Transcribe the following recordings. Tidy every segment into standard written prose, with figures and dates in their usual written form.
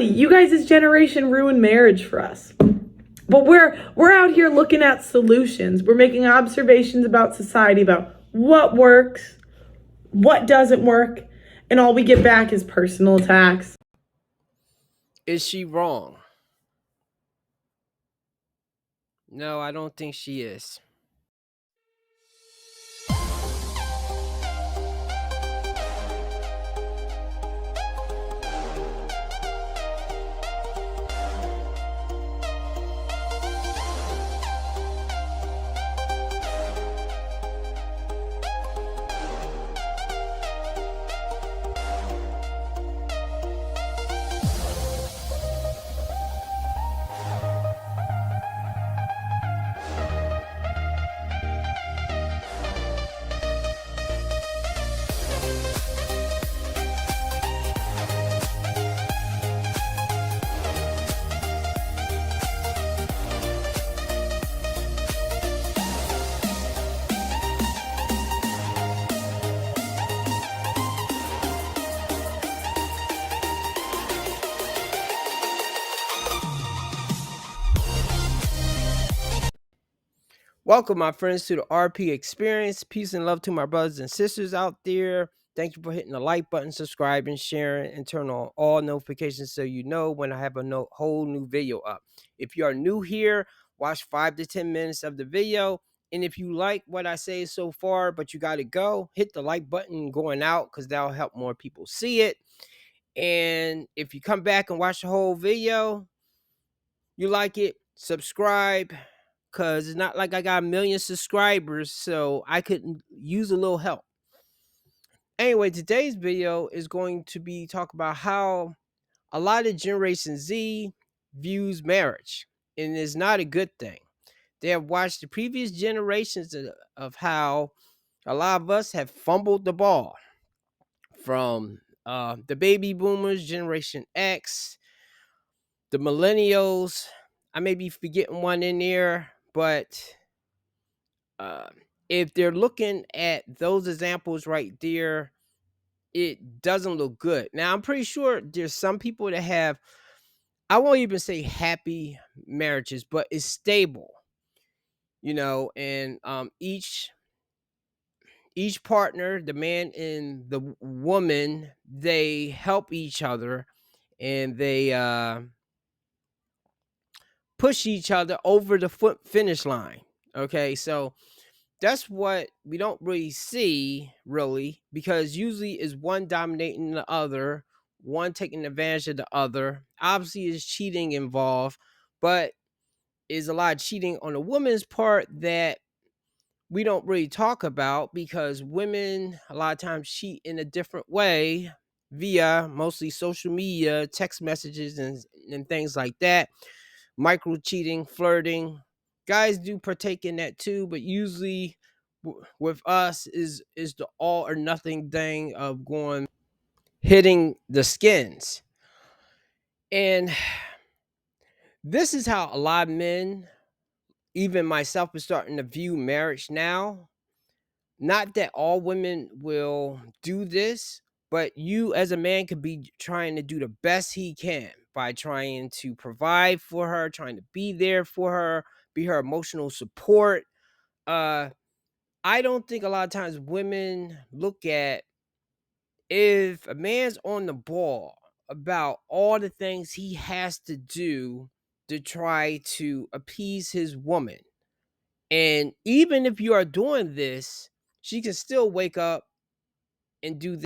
you guys' generation ruined marriage for us. But we're out here looking at solutions. We're making observations about society, about what works, what doesn't work, and all we get back is personal attacks. Is she wrong? No, I don't think she is. Welcome, my friends, to the RP Experience. Peace and love to my brothers and sisters out there. Thank you for hitting the like button, subscribing, sharing, and turn on all notifications so you know when I have a whole new video up. If you are new here, watch 5 to 10 minutes of the video. And if you like what I say so far, but you got to go, hit the like button going out because that'll help more people see it. And if you come back and watch the whole video, you like it, subscribe, because it's not like I got a million subscribers, so I could use a little help. Anyway, today's video is going to be talk about how a lot of Generation Z views marriage, and it's not a good thing. They have watched the previous generations of how a lot of us have fumbled the ball, from the baby boomers, Generation X, the millennials. I may be forgetting one in there, but if they're looking at those examples right there, it doesn't look good. Now, I'm pretty sure there's some people that have, I won't even say happy marriages, but it's stable, and each partner, the man and the woman, they help each other, and they push each other over the finish line. Okay, so that's what we don't really see, really, because usually is one dominating the other, one taking advantage of the other. Obviously, is cheating involved, but is a lot of cheating on the woman's part that we don't really talk about, because women a lot of times cheat in a different way via mostly social media, text messages, and things like that. Micro cheating, flirting. Guys do partake in that too, but usually with us is the all or nothing thing of going hitting the skins. And this is how a lot of men, even myself, is starting to view marriage now. Not that all women will do this, but you as a man could be trying to do the best he can by trying to provide for her, trying to be there for her, be her emotional support. I don't think a lot of times women look at, if a man's on the ball about all the things he has to do to try to appease his woman. And even if you are doing this, she can still wake up and do this.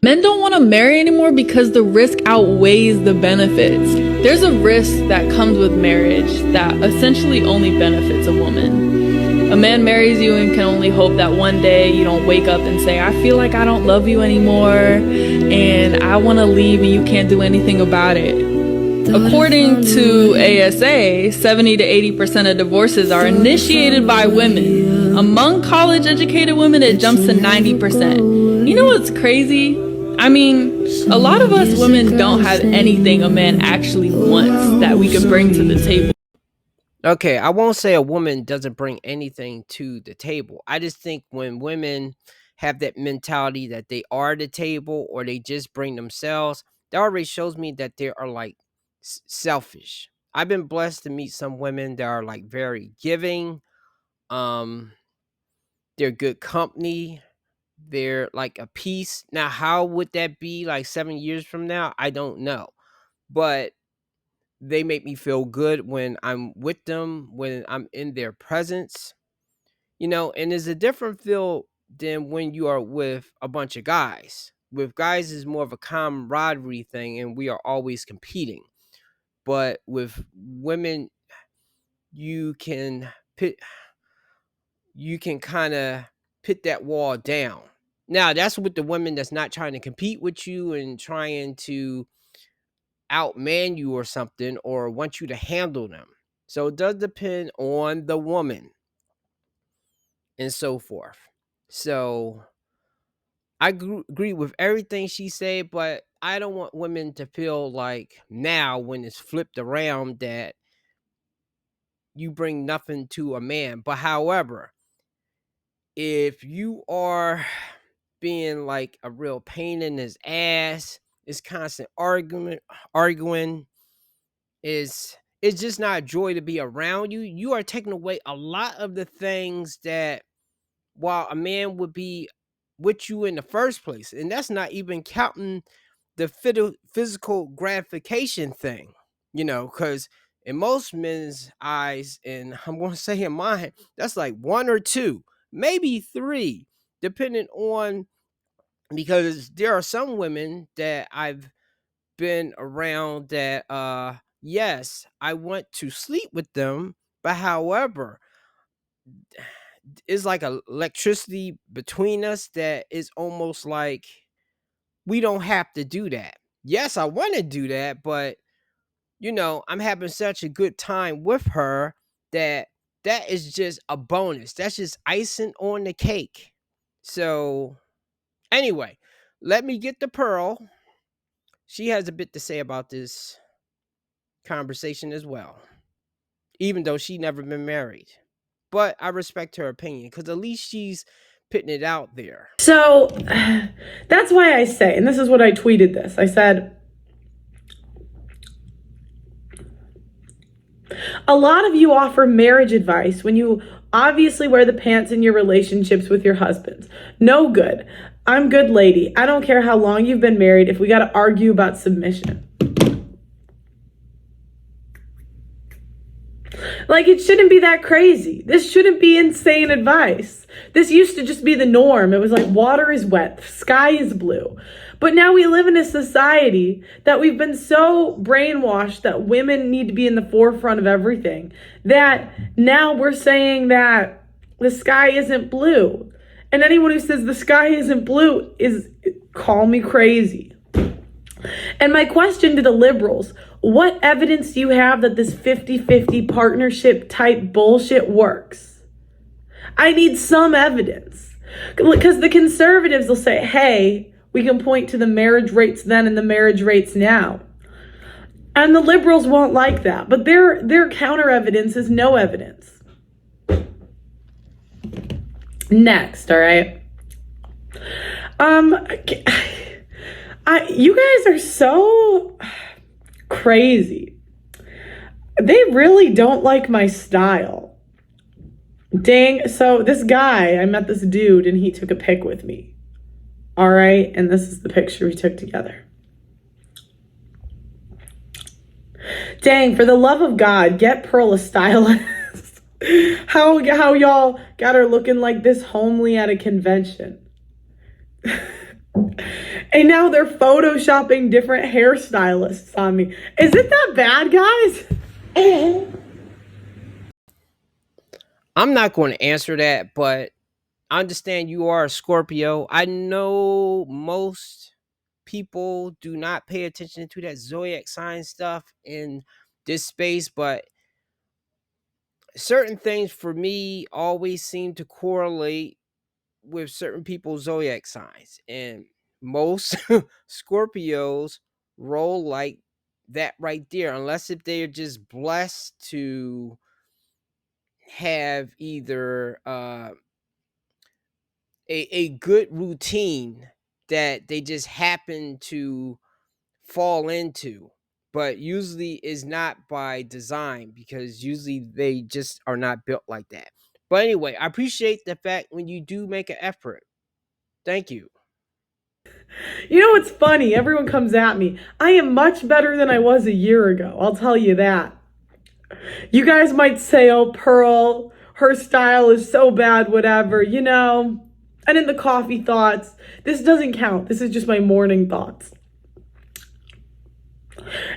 Men don't want to marry anymore because the risk outweighs the benefits. There's a risk that comes with marriage that essentially only benefits a woman. A man marries you and can only hope that one day you don't wake up and say, I feel like I don't love you anymore and I want to leave and you can't do anything about it. According to ASA, 70 to 80% of divorces are initiated by women. Among college-educated women, it jumps to 90%. You know what's crazy? I mean, a lot of us women don't have anything a man actually wants that we could bring to the table. Okay, I won't say a woman doesn't bring anything to the table. I just think when women have that mentality that they are the table or they just bring themselves, that already shows me that they are like selfish. I've been blessed to meet some women that are like very giving. Um, they're good company. They're like a piece. Now, how would that be like 7 years from now? I don't know. But they make me feel good when I'm with them, when I'm in their presence, and it's a different feel than when you are with a bunch of guys. With guys is more of a camaraderie thing and we are always competing. But with women, you can put you can kind of put that wall down. Now, that's with the women that's not trying to compete with you and trying to outman you or something or want you to handle them. So it does depend on the woman and so forth. So I agree with everything she said, but I don't want women to feel like now when it's flipped around that you bring nothing to a man. But however, if you are being like a real pain in his ass, it's constant arguing, it's just not a joy to be around you. You are taking away a lot of the things that while a man would be with you in the first place. And that's not even counting the physical gratification thing, because in most men's eyes, and I'm going to say in mine, that's like one or two, maybe three, depending on, because there are some women that I've been around that, yes, I want to sleep with them, but however, it's like a electricity between us that is almost like we don't have to do that. Yes, I want to do that, but I'm having such a good time with her that that is just a bonus. That's just icing on the cake. So, anyway, let me get the Pearl. She has a bit to say about this conversation as well, even though she never been married. But I respect her opinion because at least she's putting it out there. So that's why I say, and this is what I tweeted this. I said, a lot of you offer marriage advice when you obviously wear the pants in your relationships with your husbands. No good. I'm good lady. I don't care how long you've been married if we got to argue about submission. Like, it shouldn't be that crazy. This shouldn't be insane advice. This used to just be the norm. It was like water is wet, sky is blue. But now we live in a society that we've been so brainwashed that women need to be in the forefront of everything, that now we're saying that the sky isn't blue. And anyone who says the sky isn't blue is, call me crazy. And my question to the liberals, what evidence do you have that this 50-50 partnership type bullshit works? I need some evidence. Because the conservatives will say, hey, we can point to the marriage rates then and the marriage rates now. And the liberals won't like that. But their counter evidence is no evidence. Next, all right? You guys are so crazy. They really don't like my style. Dang. So this guy, I met this dude and he took a pic with me. All right. And this is the picture we took together. Dang, for the love of God, get Pearl a stylist. How y'all got her looking like this homely at a convention. And now they're photoshopping different hairstylists on me. Is it that bad, guys? I'm not going to answer that, but I understand you are a Scorpio. I know most people do not pay attention to that zodiac sign stuff in this space, but certain things for me always seem to correlate with certain people's zodiac signs. And most Scorpios roll like that right there, unless if they're just blessed to have either a good routine that they just happen to fall into, but usually is not by design, because usually they just are not built like that. But anyway, I appreciate the fact when you do make an effort. Thank you. You know what's funny? Everyone comes at me. I am much better than I was a year ago. I'll tell you that. You guys might say, oh, Pearl, her style is so bad, whatever, you know. And in the coffee thoughts, this doesn't count. This is just my morning thoughts.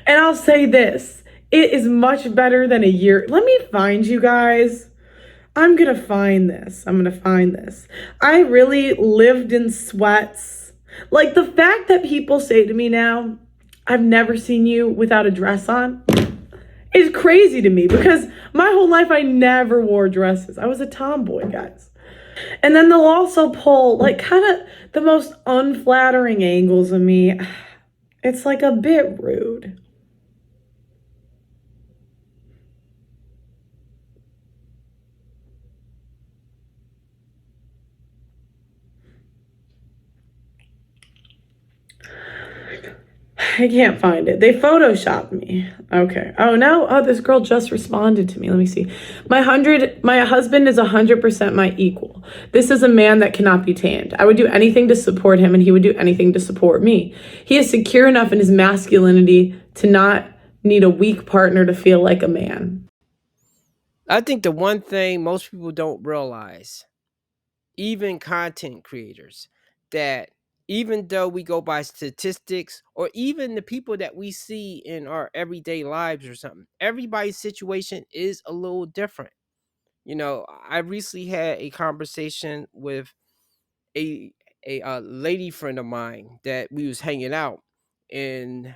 And I'll say this, it is much better than a year. Let me find you guys. I'm going to find this. I really lived in sweats. Like the fact that people say to me now, I've never seen you without a dress on, is crazy to me, because my whole life I never wore dresses. I was a tomboy, guys. And then they'll also pull like kind of the most unflattering angles of me. It's like a bit rude. I can't find it. They photoshopped me. Okay. Oh no. Oh, this girl just responded to me. Let me see. My husband is 100% my equal. This is a man that cannot be tamed. I would do anything to support him, and he would do anything to support me. He is secure enough in his masculinity to not need a weak partner to feel like a man. I think the one thing most people don't realize, even content creators, that even though we go by statistics, or even the people that we see in our everyday lives or something, everybody's situation is a little different. You know, I recently had a conversation with a lady friend of mine that we was hanging out, and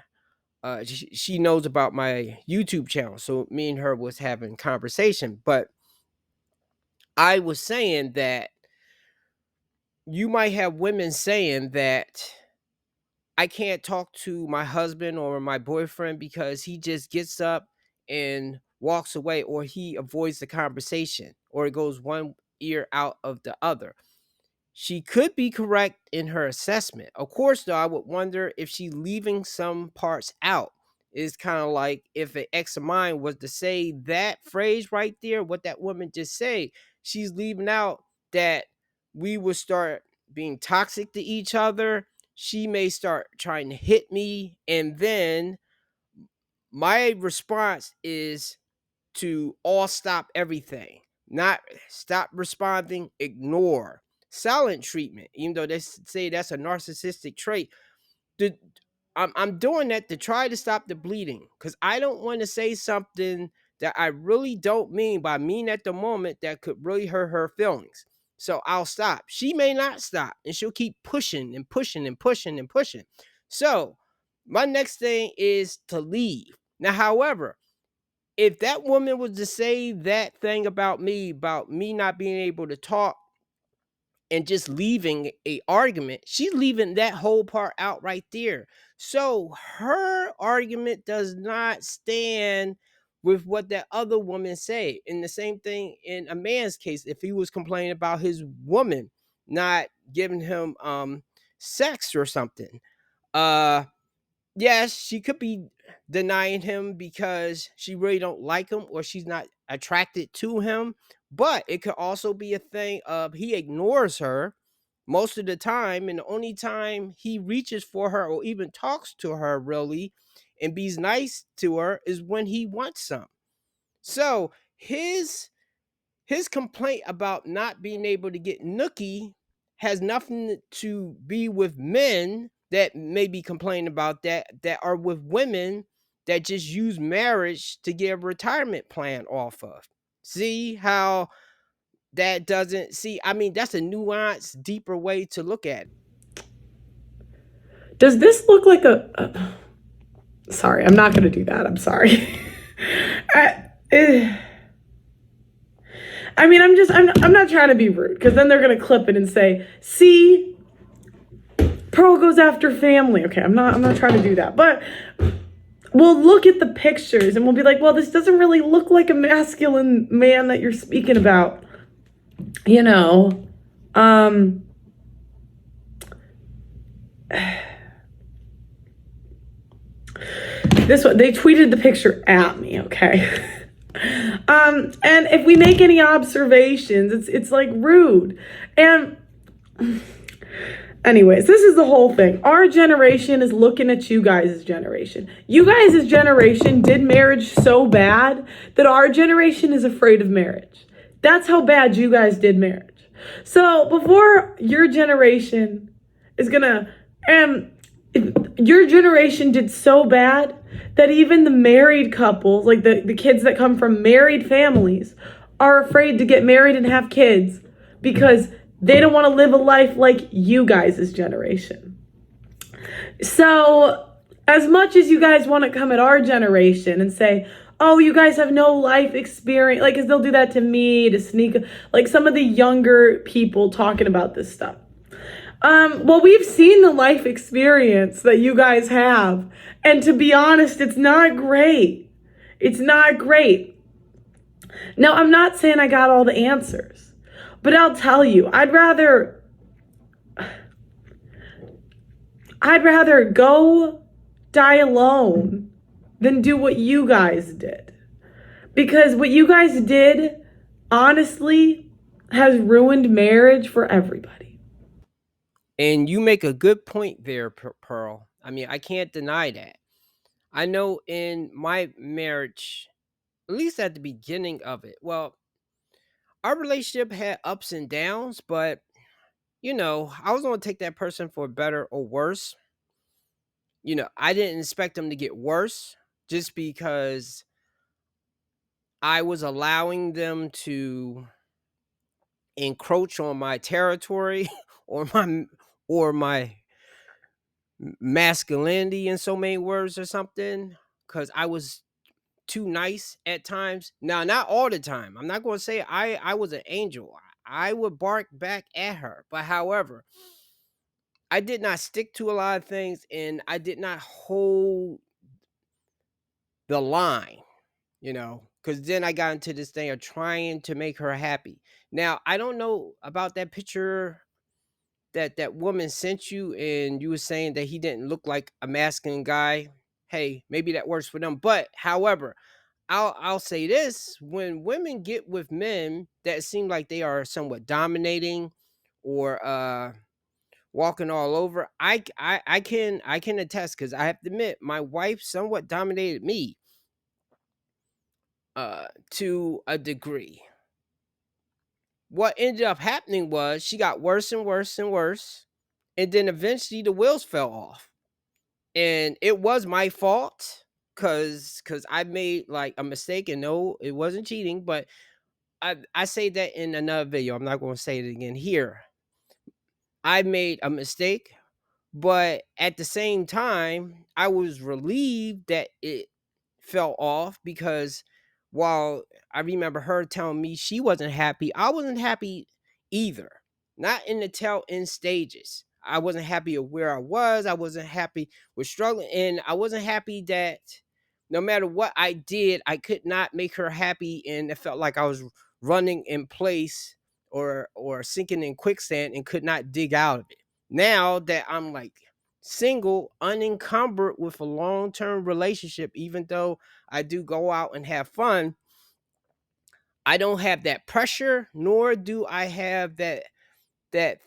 she knows about my YouTube channel, so me and her was having conversation. But I was saying that you might have women saying that I can't talk to my husband or my boyfriend because he just gets up and walks away, or he avoids the conversation, or it goes one ear out of the other. She could be correct in her assessment. Of course, though, I would wonder if she's leaving some parts out. It's kind of like if an ex of mine was to say that phrase right there, what that woman just say, she's leaving out that we would start being toxic to each other. She may start trying to hit me, and then my response is to all stop everything, not stop responding, ignore, silent treatment, even though they say that's a narcissistic trait. The, I'm doing that to try to stop the bleeding, because I don't want to say something that I really don't mean, but I mean at the moment, that could really hurt her feelings. So I'll stop. She may not stop, and she'll keep pushing and pushing and pushing and pushing. So my next thing is to leave. Now, however, if that woman was to say that thing about me not being able to talk and just leaving a argument, she's leaving that whole part out right there. So her argument does not stand with what that other woman say. And the same thing in a man's case, if he was complaining about his woman not giving him sex or something, yes, she could be denying him because she really don't like him, or she's not attracted to him. But it could also be a thing of he ignores her most of the time, and the only time he reaches for her or even talks to her really and be nice to her is when he wants some. So his complaint about not being able to get nookie has nothing to be with men that may be complaining about that are with women that just use marriage to get a retirement plan off of. See how that doesn't see? I mean, that's a nuanced, deeper way to look at it. Does this look like sorry, I'm not going to do that. I'm sorry. I mean, I'm not trying to be rude, because then they're going to clip it and say, see, Pearl goes after family. Okay, I'm not trying to do that. But we'll look at the pictures and we'll be like, well, this doesn't really look like a masculine man that you're speaking about. You know, This one, they tweeted the picture at me, okay? And if we make any observations, it's like rude. And anyways, this is the whole thing. Our generation is looking at you guys' generation. You guys' generation did marriage so bad that our generation is afraid of marriage. That's how bad you guys did marriage. So before your generation is gonna, your generation did so bad that even the married couples, like the kids that come from married families, are afraid to get married and have kids because they don't want to live a life like you guys' generation. So, as much as you guys want to come at our generation and say, oh, you guys have no life experience, like, because they'll do that to me, to sneak, like some of the younger people talking about this stuff. Well, we've seen the life experience that you guys have. And to be honest, it's not great. It's not great. Now, I'm not saying I got all the answers, but I'll tell you, I'd rather go die alone than do what you guys did. Because what you guys did, honestly, has ruined marriage for everybody. And you make a good point there, Pearl. I mean, I can't deny that. I know in my marriage, at least at the beginning of it, well, our relationship had ups and downs, but I was going to take that person for better or worse. I didn't expect them to get worse just because I was allowing them to encroach on my territory or my masculinity in so many words or something, because I was too nice at times. Now, not all the time. I'm not going to say I was an angel. I would bark back at her. But however, I did not stick to a lot of things and I did not hold the line, because then I got into this thing of trying to make her happy. Now, I don't know about that picture that woman sent you, and you were saying that he didn't look like a masculine guy. Hey, maybe that works for them. But however, I'll say this: when women get with men that seem like they are somewhat dominating or walking all over, I can attest, because I have to admit my wife somewhat dominated me to a degree. What ended up happening was she got worse and worse and worse, and then eventually the wheels fell off. And it was my fault because I made like a mistake, and no, it wasn't cheating, but I say that in another video. I'm not going to say it again here. I made a mistake, but at the same time, I was relieved that it fell off, because while I remember her telling me she wasn't happy, I wasn't happy either. Not in the tail end stages. I wasn't happy with where I was. I wasn't happy with struggling. And I wasn't happy that no matter what I did, I could not make her happy. And it felt like I was running in place or sinking in quicksand and could not dig out of it. Now that I'm like single, unencumbered with a long-term relationship, even though I do go out and have fun, I don't have that pressure, nor do I have that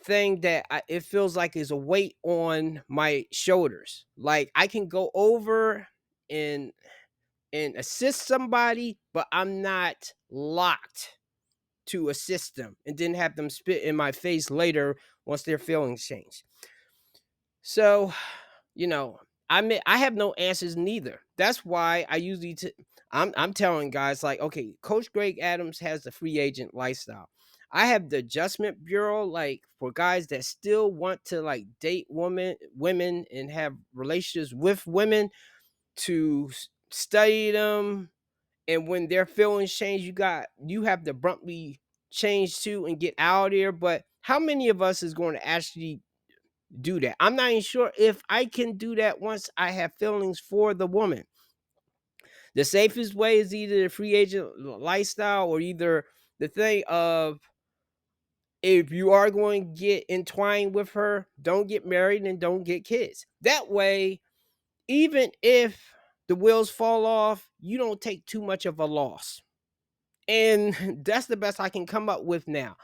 thing that it feels like is a weight on my shoulders. Like I can go over and assist somebody, but I'm not locked to assist them and then have them spit in my face later once their feelings change. So, you know, I have no answers neither. That's why I usually I'm telling guys like, okay, Coach Greg Adams has the free agent lifestyle. I have the adjustment bureau, like for guys that still want to like date women and have relationships with women, to study them, and when their feelings change, you have to abruptly change too and get out of there. But how many of us is going to actually do that? I'm not even sure if I can do that once I have feelings for the woman. The safest way is either the free agent lifestyle, or either the thing of, if you are going to get entwined with her, don't get married and don't get kids. That way, even if the wheels fall off, you don't take too much of a loss. And that's the best I can come up with now.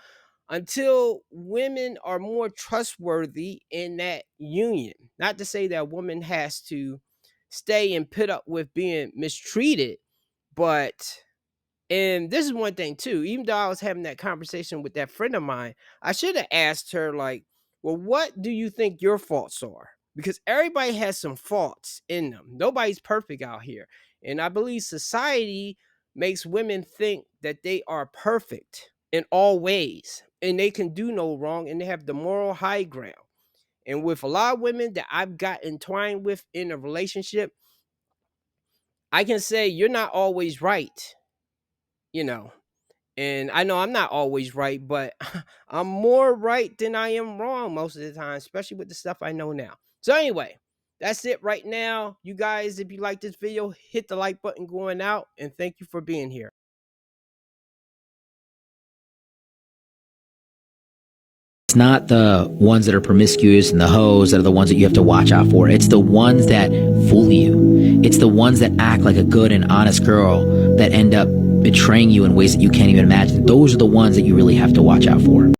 Until women are more trustworthy in that union. Not to say that a woman has to stay and put up with being mistreated, but and this is one thing too, even though I was having that conversation with that friend of mine, I should have asked her, like, well, what do you think your faults are? Because everybody has some faults in them. Nobody's perfect out here. And I believe society makes women think that they are perfect in all ways and they can do no wrong and they have the moral high ground. And with a lot of women that I've got entwined with in a relationship, I can say you're not always right, you know. And I know I'm not always right, but I'm more right than I am wrong most of the time, especially with the stuff I know now. So anyway, that's it right now. You guys, if you like this video, hit the like button going out, and thank you for being here. It's not the ones that are promiscuous and the hoes that are the ones that you have to watch out for. It's the ones that fool you. It's the ones that act like a good and honest girl that end up betraying you in ways that you can't even imagine. Those are the ones that you really have to watch out for.